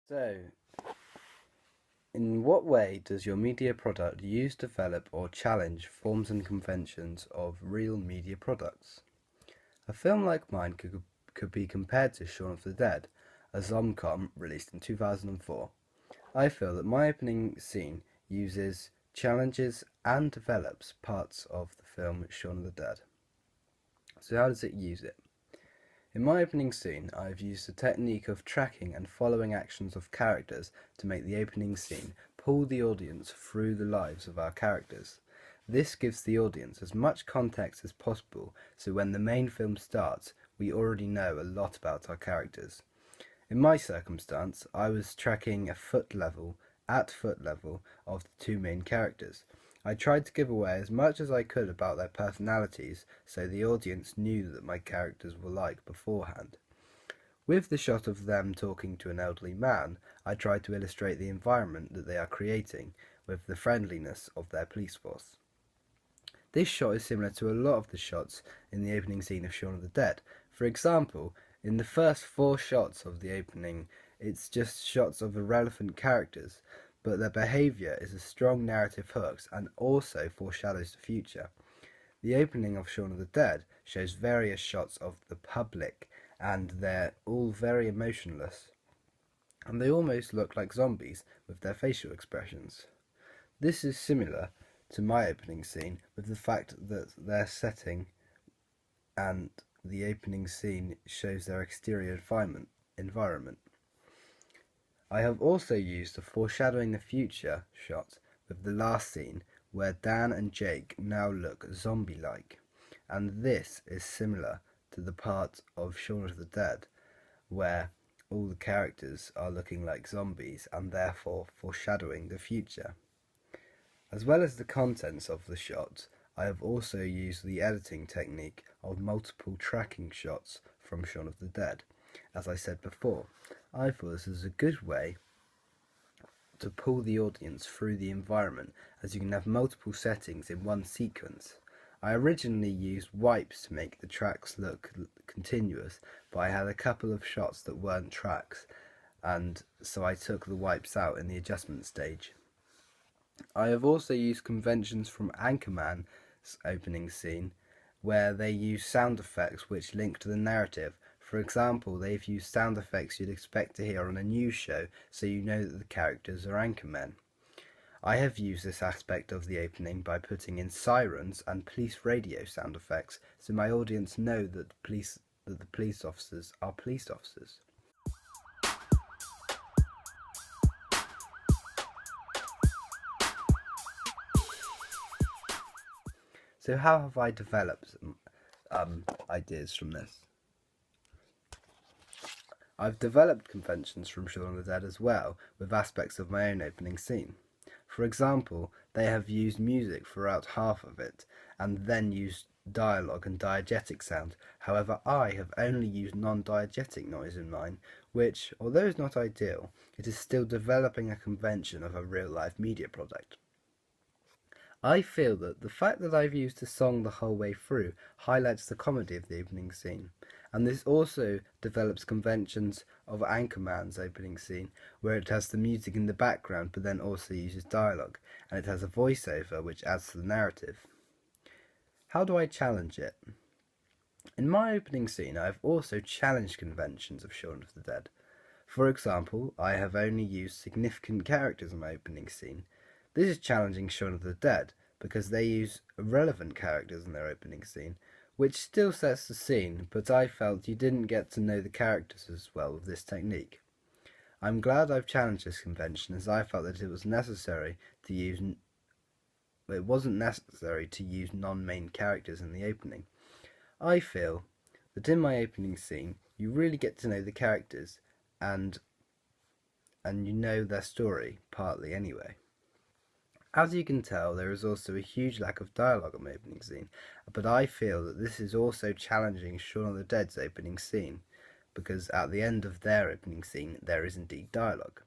So, in what way does your media product use, develop, or challenge forms and conventions of real media products? A film like mine could be compared to Shaun of the Dead, a Zomcom released in 2004. I feel that my opening scene uses, challenges, and develops parts of the film Shaun of the Dead. So, how does it use it? In my opening scene, I have used the technique of tracking and following actions of characters to make the opening scene pull the audience through the lives of our characters. This gives the audience as much context as possible, so when the main film starts, we already know a lot about our characters. In my circumstance, I was tracking at foot level of the two main characters. I tried to give away as much as I could about their personalities so the audience knew that my characters were like beforehand. With the shot of them talking to an elderly man, I tried to illustrate the environment that they are creating with the friendliness of their police force. This shot is similar to a lot of the shots in the opening scene of Shaun of the Dead. For example, in the first 4 shots of the opening, it's just shots of irrelevant characters, but their behaviour is a strong narrative hook and also foreshadows the future. The opening of Shaun of the Dead shows various shots of the public, and they're all very emotionless, and they almost look like zombies with their facial expressions. This is similar to my opening scene with the fact that their setting and the opening scene shows their exterior environment. I have also used the foreshadowing the future shot with the last scene where Dan and Jake now look zombie-like, and this is similar to the part of Shaun of the Dead where all the characters are looking like zombies and therefore foreshadowing the future. As well as the contents of the shot, I have also used the editing technique of multiple tracking shots from Shaun of the Dead. As I said before, I feel this is a good way to pull the audience through the environment, as you can have multiple settings in one sequence. I originally used wipes to make the tracks look continuous, but I had a couple of shots that weren't tracks, and so I took the wipes out in the adjustment stage. I have also used conventions from Anchorman's opening scene, where they use sound effects which link to the narrative. For example, they've used sound effects you'd expect to hear on a news show, so you know that the characters are anchormen. I have used this aspect of the opening by putting in sirens and police radio sound effects, so my audience know that the police officers are police officers. So how have I developed ideas from this? I've developed conventions from Shaun of the Dead as well, with aspects of my own opening scene. For example, they have used music throughout half of it, and then used dialogue and diegetic sound. However, I have only used non-diegetic noise in mine, which, although is not ideal, it is still developing a convention of a real-life media product. I feel that the fact that I've used a song the whole way through highlights the comedy of the opening scene, and this also develops conventions of Anchorman's opening scene, where it has the music in the background but then also uses dialogue, and it has a voiceover which adds to the narrative. How do I challenge it? In my opening scene, I have also challenged conventions of Shaun of the Dead. For example, I have only used significant characters in my opening scene. This is challenging Shaun of the Dead because they use irrelevant characters in their opening scene, which still sets the scene, but I felt you didn't get to know the characters as well with this technique. I'm glad I've challenged this convention, as I felt that it wasn't necessary to use non-main characters in the opening. I feel that in my opening scene you really get to know the characters and you know their story, partly anyway. As you can tell, there is also a huge lack of dialogue in my opening scene, but I feel that this is also challenging Shaun of the Dead's opening scene, because at the end of their opening scene there is indeed dialogue.